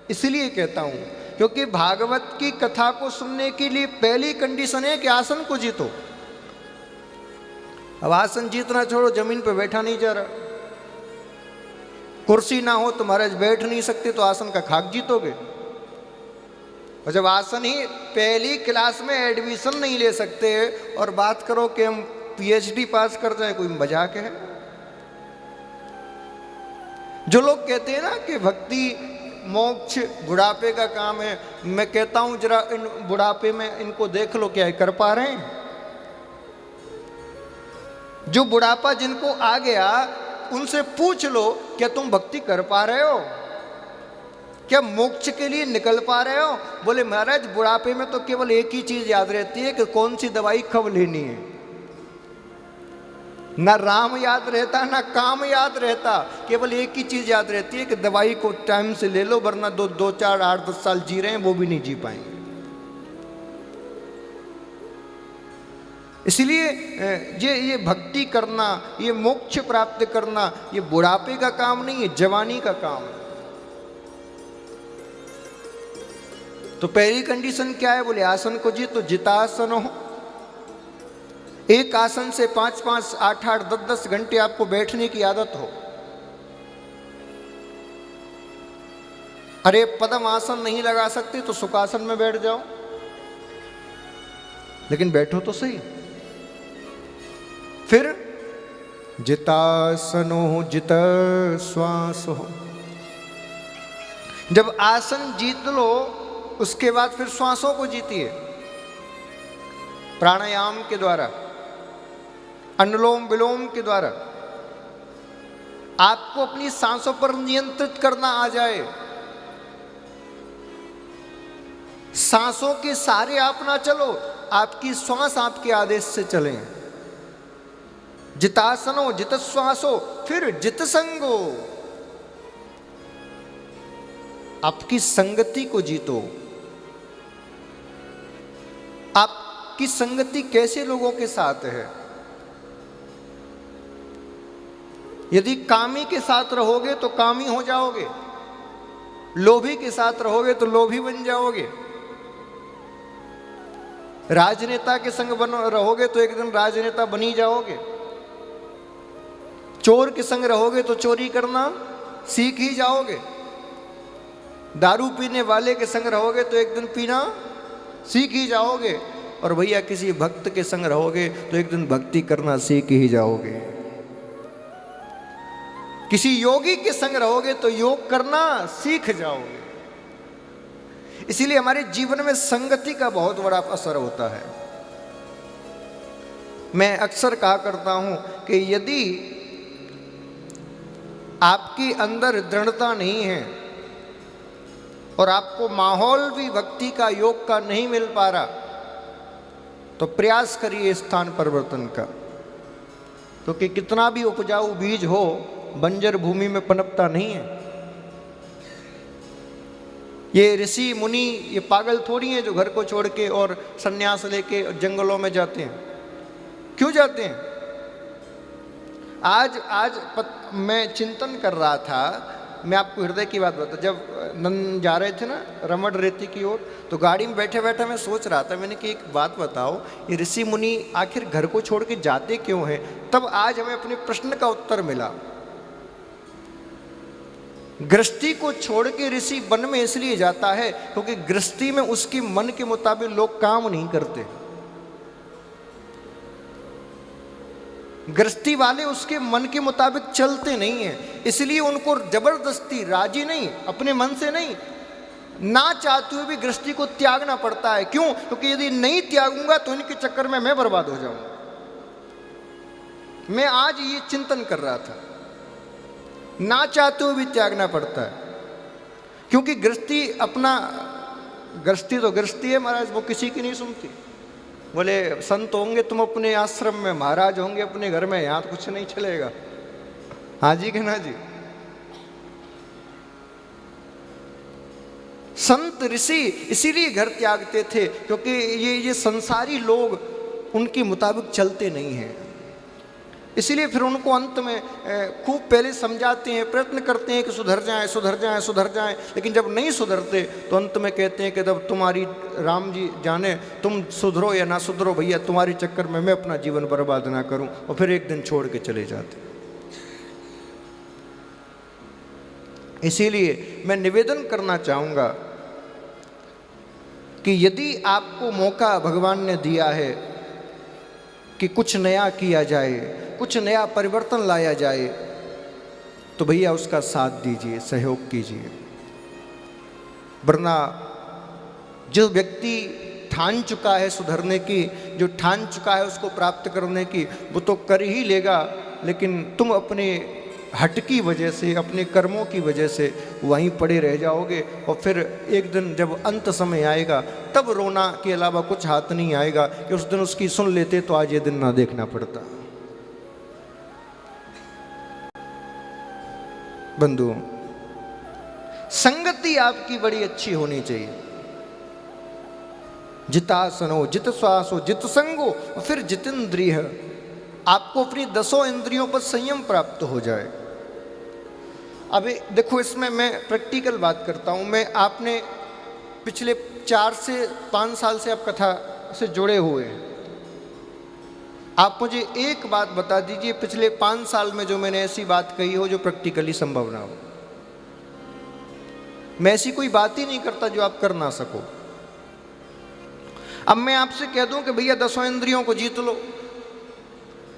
इसलिए कहता हूं क्योंकि भागवत की कथा को सुनने के लिए पहली कंडीशन है कि आसन को जीतो। अब आसन जीतना छोड़ो, जमीन पर बैठा नहीं जा रहा, कुर्सी ना हो तो महाराज बैठ नहीं सकते, तो आसन का खाक जीतोगे। और जब आसन ही पहली क्लास में एडमिशन नहीं ले सकते और बात करो कि हम पीएचडी पास कर जाए, कोई मजाक है? जो लोग कहते हैं ना कि भक्ति मोक्ष बुढ़ापे का काम है, मैं कहता हूं जरा इन बुढ़ापे में इनको देख लो, क्या कर पा रहे हैं? जो बुढ़ापा जिनको आ गया उनसे पूछ लो, क्या तुम भक्ति कर पा रहे हो? क्या मोक्ष के लिए निकल पा रहे हो? बोले महाराज बुढ़ापे में तो केवल एक ही चीज याद रहती है कि कौन सी दवाई कब लेनी है। ना राम याद रहता, ना काम याद रहता, केवल एक ही चीज याद रहती है कि दवाई को टाइम से ले लो, वरना 2, 4, 8, 10 साल जी रहे हैं वो भी नहीं जी पाएंगे। इसलिए ये भक्ति करना, ये मोक्ष प्राप्त करना, ये बुढ़ापे का काम नहीं है, जवानी का काम है। तो पहली कंडीशन क्या है? बोले आसन को जीतो, जितासन हो। एक आसन से 5-5, 8-8, 10-10 घंटे आपको बैठने की आदत हो। अरे पद्म आसन नहीं लगा सकते तो सुखासन में बैठ जाओ, लेकिन बैठो तो सही। फिर जितासनो जित श्वास हो। जब आसन जीत लो उसके बाद फिर श्वासों को जीतिए, प्राणायाम के द्वारा, अनुलोम विलोम के द्वारा आपको अपनी सांसों पर नियंत्रित करना आ जाए। सांसों के सारे आप ना चलो, आपकी श्वास आपके आदेश से चलें। जितासनो जित श्वासो, फिर जित संगो, आपकी संगति को जीतो। आपकी संगति कैसे लोगों के साथ है? यदि कामी के साथ रहोगे तो कामी हो जाओगे, लोभी के साथ रहोगे तो लोभी बन जाओगे, राजनेता के संग रहोगे तो एक दिन राजनेता बन ही जाओगे, चोर के संग रहोगे तो चोरी करना सीख ही जाओगे, दारू पीने वाले के संग रहोगे तो एक दिन पीना सीख ही जाओगे, और भैया किसी भक्त के संग रहोगे तो एक दिन भक्ति करना सीख ही जाओगे। किसी योगी के संग रहोगे तो योग करना सीख जाओगे। इसीलिए हमारे जीवन में संगति का बहुत बड़ा असर होता है। मैं अक्सर कहा करता हूं कि यदि आपके अंदर दृढ़ता नहीं है और आपको माहौल भी भक्ति का, योग का नहीं मिल पा रहा, तो प्रयास करिए स्थान परिवर्तन का, क्योंकि कितना भी उपजाऊ बीज हो बंजर भूमि में पनपता नहीं है। ये ऋषि मुनि ये पागल थोड़ी हैं जो घर को छोड़ के और सन्यास लेके जंगलों में जाते हैं। क्यों जाते हैं? आज मैं चिंतन कर रहा था, मैं आपको हृदय की बात बता, जब नंद जा रहे थे ना रमण रेती की ओर, तो गाड़ी में बैठे बैठे मैं सोच रहा था, मैंने कि एक बात बताओ, ये ऋषि मुनि आखिर घर को छोड़ के जाते क्यों हैं? तब आज हमें अपने प्रश्न का उत्तर मिला। गृहस्थी को छोड़ के ऋषि वन में इसलिए जाता है क्योंकि गृहस्थी में उसकी मन के मुताबिक लोग काम नहीं करते। गृहस्थी वाले उसके मन के मुताबिक चलते नहीं हैं, इसलिए उनको जबरदस्ती, राजी नहीं, अपने मन से नहीं, ना चाहते हुए भी गृहस्थी को त्यागना पड़ता है। क्यों? क्योंकि यदि नहीं त्यागूंगा तो इनके चक्कर में मैं बर्बाद हो जाऊंगा। मैं आज ये चिंतन कर रहा था, ना चाहते हुए भी त्यागना पड़ता है, क्योंकि गृहस्थी अपना, गृहस्थी तो गृहस्थी है महाराज, वो किसी की नहीं सुनती। बोले संत होंगे तुम अपने आश्रम में, महाराज होंगे अपने घर में, यहाँ तो कुछ नहीं चलेगा। हाँ जी कि ना जी? संत ऋषि इसीलिए घर त्यागते थे क्योंकि ये संसारी लोग उनके मुताबिक चलते नहीं हैं। इसीलिए फिर उनको अंत में खूब पहले समझाते हैं, प्रयत्न करते हैं कि सुधर जाएं सुधर जाएं सुधर जाएं, लेकिन जब नहीं सुधरते तो अंत में कहते हैं कि जब तुम्हारी, राम जी जाने तुम सुधरो या ना सुधरो भैया, तुम्हारे चक्कर में मैं अपना जीवन बर्बाद ना करूं, और फिर एक दिन छोड़ के चले जाते। इसीलिए मैं निवेदन करना चाहूँगा कि यदि आपको मौका भगवान ने दिया है कि कुछ नया किया जाए, कुछ नया परिवर्तन लाया जाए, तो भैया उसका साथ दीजिए, सहयोग कीजिए। वरना जो व्यक्ति ठान चुका है सुधरने की, जो ठान चुका है उसको प्राप्त करने की, वो तो कर ही लेगा, लेकिन तुम अपने हट की वजह से, अपने कर्मों की वजह से वहीं पड़े रह जाओगे, और फिर एक दिन जब अंत समय आएगा तब रोना के अलावा कुछ हाथ नहीं आएगा कि उस दिन उसकी सुन लेते तो आज ये दिन ना देखना पड़ता। बंधुओं, संगति आपकी बड़ी अच्छी होनी चाहिए। जितासनो जित श्वासो जित संगो, फिर जितेंद्रिय, आपको अपनी 10 इंद्रियों पर संयम प्राप्त हो जाए। अभी देखो, इसमें मैं प्रैक्टिकल बात करता हूँ। मैं आपने पिछले 4 से 5 साल से आप कथा से जुड़े हुए हैं, आप मुझे एक बात बता दीजिए, पिछले 5 साल में जो मैंने ऐसी बात कही हो जो प्रैक्टिकली संभव ना हो। मैं ऐसी कोई बात ही नहीं करता जो आप कर ना सको। अब मैं आपसे कह दूं कि भैया 10 इंद्रियों को जीत लो,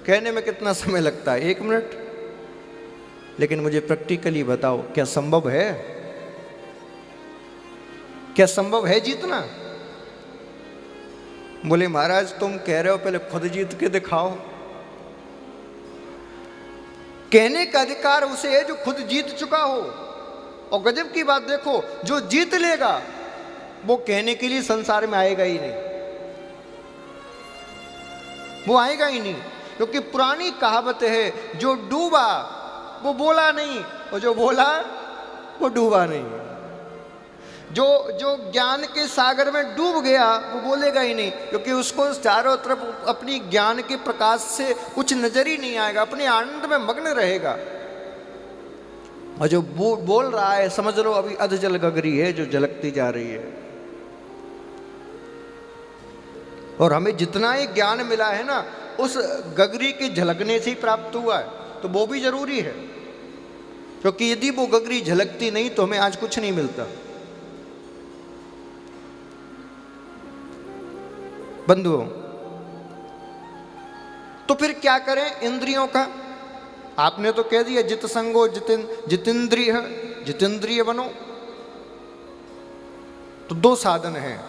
कहने में कितना समय लगता है? 1 मिनट। लेकिन मुझे प्रैक्टिकली बताओ, क्या संभव है? क्या संभव है जीतना? बोले महाराज तुम कह रहे हो, पहले खुद जीत के दिखाओ। कहने का अधिकार उसे है जो खुद जीत चुका हो। और गजब की बात देखो, जो जीत लेगा वो कहने के लिए संसार में आएगा ही नहीं, वो आएगा ही नहीं। क्योंकि पुरानी कहावत है, जो डूबा वो बोला नहीं, और जो बोला वो डूबा नहीं। जो ज्ञान के सागर में डूब गया वो बोलेगा ही नहीं, क्योंकि उसको चारों तरफ अपनी ज्ञान के प्रकाश से कुछ नजर ही नहीं आएगा, अपने आनंद में मग्न रहेगा। और जो बोल रहा है, समझ लो अभी अधजल गगरी है जो झलकती जा रही है। और हमें जितना ही ज्ञान मिला है ना, उस गगरी के झलकने से ही प्राप्त हुआ है, तो वो भी जरूरी है। क्योंकि यदि वो गगरी झलकती नहीं तो हमें आज कुछ नहीं मिलता। बंधुओं, तो फिर क्या करें इंद्रियों का? आपने तो कह दिया जित संगो जितेंद्रिय, जितेंद्रिय बनो। तो 2 साधन हैं,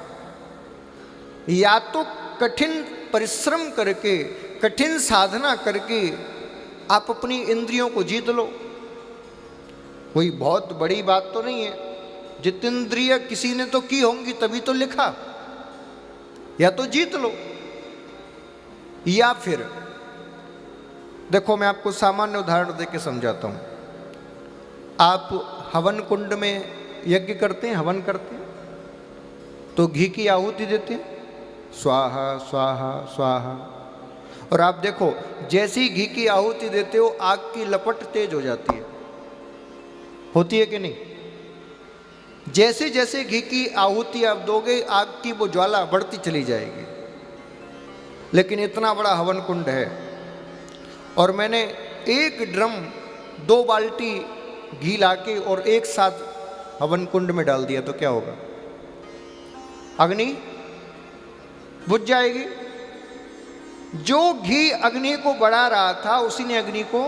या तो कठिन परिश्रम करके, कठिन साधना करके आप अपनी इंद्रियों को जीत लो। कोई बहुत बड़ी बात तो नहीं है, जितेंद्रिय किसी ने तो की होंगी तभी तो लिखा। या तो जीत लो, या फिर देखो मैं आपको सामान्य उदाहरण देके समझाता हूं। आप हवन कुंड में यज्ञ करते हैं, हवन करते हैं, तो घी की आहुति देते हैं, स्वाहा स्वाहा स्वाहा। और आप देखो जैसी घी की आहुति देते हो आग की लपट तेज हो जाती है, होती है कि नहीं? जैसे जैसे घी की आहुति आप दोगे आग की वो ज्वाला बढ़ती चली जाएगी। लेकिन इतना बड़ा हवन कुंड है और मैंने 1 ड्रम 2 बाल्टी घी लाके और एक साथ हवन कुंड में डाल दिया तो क्या होगा? अग्नि बुझ जाएगी। जो घी अग्नि को बढ़ा रहा था उसी ने अग्नि को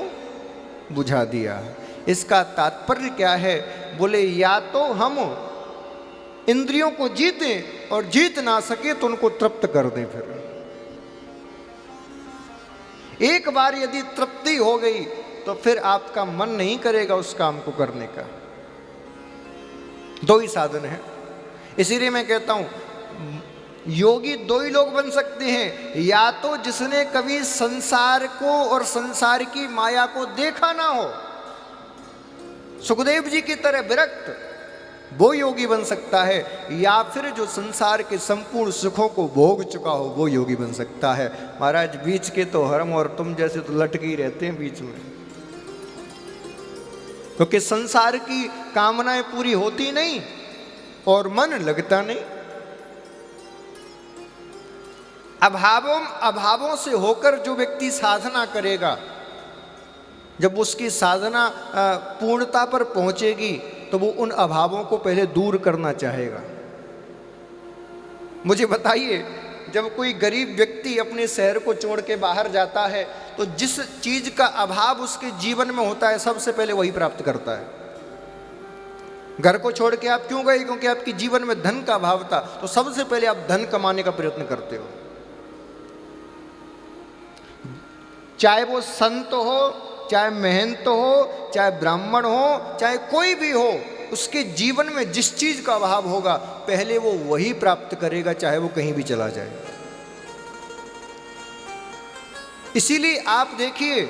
बुझा दिया। इसका तात्पर्य क्या है? बोले या तो हम इंद्रियों को जीतें और जीत ना सके तो उनको तृप्त कर दें। फिर एक बार यदि तृप्ति हो गई तो फिर आपका मन नहीं करेगा उस काम को करने का। 2 ही साधन है। इसीलिए मैं कहता हूं योगी 2 ही लोग बन सकते हैं, या तो जिसने कभी संसार को और संसार की माया को देखा ना हो, सुखदेव जी की तरह विरक्त, वो योगी बन सकता है, या फिर जो संसार के संपूर्ण सुखों को भोग चुका हो वो योगी बन सकता है। महाराज बीच के तो हम और तुम जैसे तो लटके ही रहते हैं बीच में, क्योंकि संसार की कामनाएं पूरी होती नहीं और मन लगता नहीं। अभावों से होकर जो व्यक्ति साधना करेगा, जब उसकी साधना पूर्णता पर पहुंचेगी तो वो उन अभावों को पहले दूर करना चाहेगा। मुझे बताइए, जब कोई गरीब व्यक्ति अपने शहर को छोड़ के बाहर जाता है तो जिस चीज का अभाव उसके जीवन में होता है सबसे पहले वही प्राप्त करता है। घर को छोड़ के आप क्यों गए? क्योंकि आपके जीवन में धन का अभाव था, तो सबसे पहले आप धन कमाने का प्रयत्न करते हो। चाहे वो संत हो, चाहे महंत हो, चाहे ब्राह्मण हो, चाहे कोई भी हो, उसके जीवन में जिस चीज का अभाव होगा पहले वो वही प्राप्त करेगा, चाहे वो कहीं भी चला जाए। इसीलिए आप देखिए,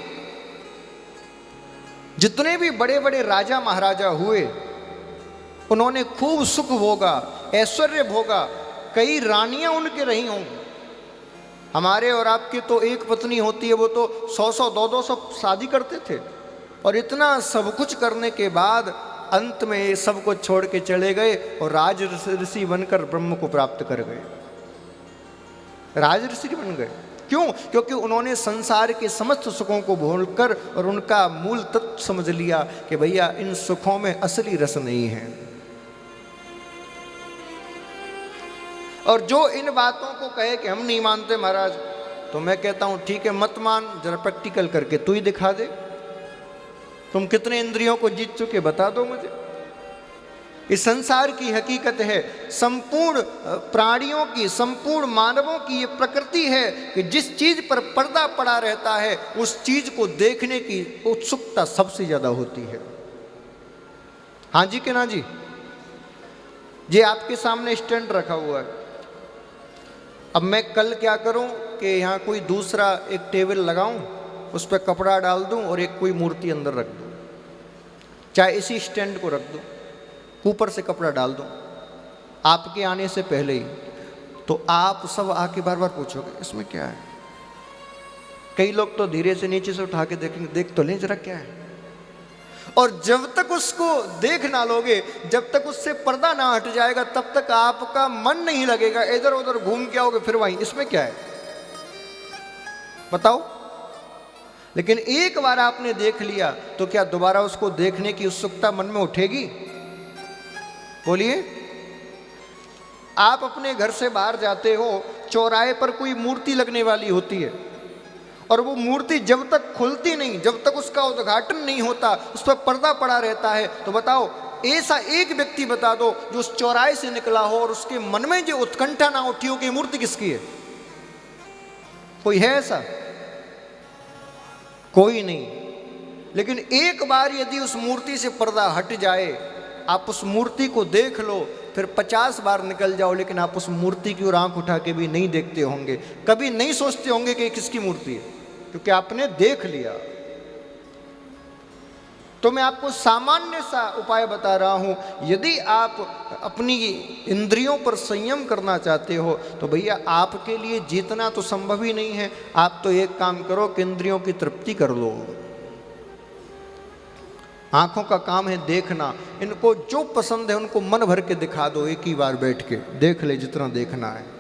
जितने भी बड़े बड़े राजा महाराजा हुए उन्होंने खूब सुख भोगा, ऐश्वर्य भोगा, कई रानियां उनके रही होंगी। हमारे और आपकी तो एक पत्नी होती है, वो तो 100 200 शादी करते थे, और इतना सब कुछ करने के बाद अंत में ये सब को छोड़ के चले गए और राज ऋषि बनकर ब्रह्म को प्राप्त कर गए, राज ऋषि बन गए। क्यों? क्योंकि उन्होंने संसार के समस्त सुखों को भूलकर और उनका मूल तत्व समझ लिया कि भैया इन सुखों में असली रस नहीं है। और जो इन बातों को कहे कि हम नहीं मानते महाराज, तो मैं कहता हूं ठीक है, मत मान, जरा प्रैक्टिकल करके तू ही दिखा दे। तुम कितने इंद्रियों को जीत चुके बता दो मुझे। इस संसार की हकीकत है, संपूर्ण प्राणियों की, संपूर्ण मानवों की ये प्रकृति है कि जिस चीज पर पर्दा पड़ा रहता है उस चीज को देखने की उत्सुकता सबसे ज्यादा होती है। हाँ जी कि ना जी? ये आपके सामने स्टैंड रखा हुआ है। अब मैं कल क्या करूं कि यहाँ कोई दूसरा एक टेबल लगाऊं, उस पर कपड़ा डाल दूं और एक कोई मूर्ति अंदर रख दूं, चाहे इसी स्टैंड को रख दूं, ऊपर से कपड़ा डाल दूं आपके आने से पहले ही, तो आप सब आके बार बार पूछोगे इसमें क्या है। कई लोग तो धीरे से नीचे से उठा के देखेंगे, देख तो लें जरा क्या है। और जब तक उसको देख ना लोगे, जब तक उससे पर्दा ना हट जाएगा, तब तक आपका मन नहीं लगेगा, इधर उधर घूम के आओगे फिर वहीं इसमें क्या है बताओ। लेकिन एक बार आपने देख लिया तो क्या दोबारा उसको देखने की उत्सुकता मन में उठेगी? बोलिए। आप अपने घर से बाहर जाते हो, चौराहे पर कोई मूर्ति लगने वाली होती है, और वो मूर्ति जब तक खुलती नहीं, जब तक उसका उद्घाटन नहीं होता, उस पर पर्दा पड़ा रहता है, तो बताओ ऐसा एक व्यक्ति बता दो जो उस चौराहे से निकला हो और उसके मन में जो उत्कंठा ना उठी हो कि मूर्ति किसकी है? कोई है ऐसा? कोई नहीं। लेकिन एक बार यदि उस मूर्ति से पर्दा हट जाए, आप उस मूर्ति को देख लो, फिर 50 बार निकल जाओ, लेकिन आप उस मूर्ति की ओर आंख उठा के भी नहीं देखते होंगे, कभी नहीं सोचते होंगे कि किसकी मूर्ति है, क्योंकि आपने देख लिया। तो मैं आपको सामान्य सा उपाय बता रहा हूं, यदि आप अपनी इंद्रियों पर संयम करना चाहते हो तो भैया आपके लिए जीतना तो संभव ही नहीं है। आप तो एक काम करो कि इंद्रियों की तृप्ति कर लो। आंखों का काम है देखना, इनको जो पसंद है उनको मन भर के दिखा दो, एक ही बार बैठ के देख ले जितना देखना है।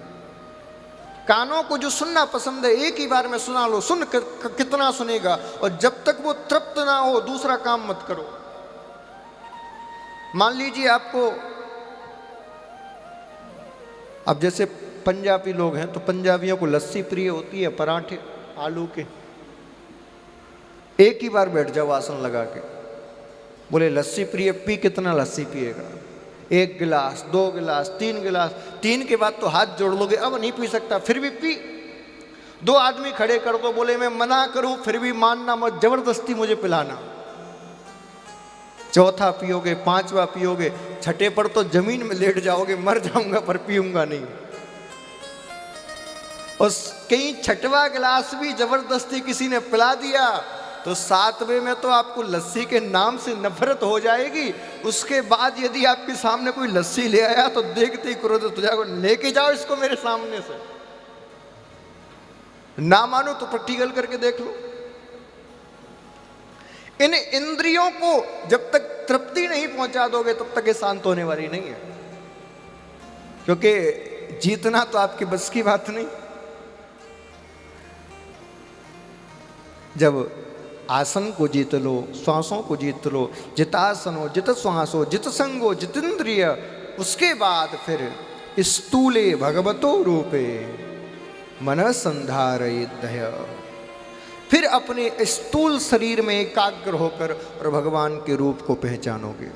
कानों को जो सुनना पसंद है एक ही बार में सुना लो, सुन कितना सुनेगा, और जब तक वो तृप्त ना हो दूसरा काम मत करो। मान लीजिए आपको, अब जैसे पंजाबी लोग हैं तो पंजाबियों को लस्सी प्रिय होती है, पराठे आलू के, एक ही बार बैठ जाओ आसन लगा के, बोले लस्सी प्रिय, पी कितना लस्सी पिएगा? 1 गिलास, 2 गिलास, 3 गिलास, 3 के बाद तो हाथ जोड़ लोगे, अब नहीं पी सकता, फिर भी पी। 2 आदमी खड़े कर दो, बोले मैं मना करूं फिर भी मानना मत, जबरदस्ती मुझे पिलाना। चौथा पियोगे, 5वां पियोगे, छठे पर तो जमीन में लेट जाओगे, मर जाऊंगा पर पीऊंगा नहीं। और कहीं 6वां गिलास भी जबरदस्ती किसी ने पिला दिया तो 7वें में तो आपको लस्सी के नाम से नफरत हो जाएगी। उसके बाद यदि आपके सामने कोई लस्सी ले आया तो देखते ही क्रोधित हो जाओगे, लेके जाओ इसको मेरे सामने से। ना मानो तो प्रैक्टिकल करके देख लो। इन इंद्रियों को जब तक तृप्ति नहीं पहुंचा दोगे तब तक ये शांत होने वाली नहीं है, क्योंकि जीतना तो आपकी बस की बात नहीं। जब आसन को जीत लो, श्वासों को जीत लो, जितासन हो, जित श्वास हो, जित संग हो, जितेंद्रिय, उसके बाद फिर स्थूले भगवतो रूपे मन संधारयेद्य, फिर अपने स्थूल शरीर में एकाग्र होकर और भगवान के रूप को पहचानोगे।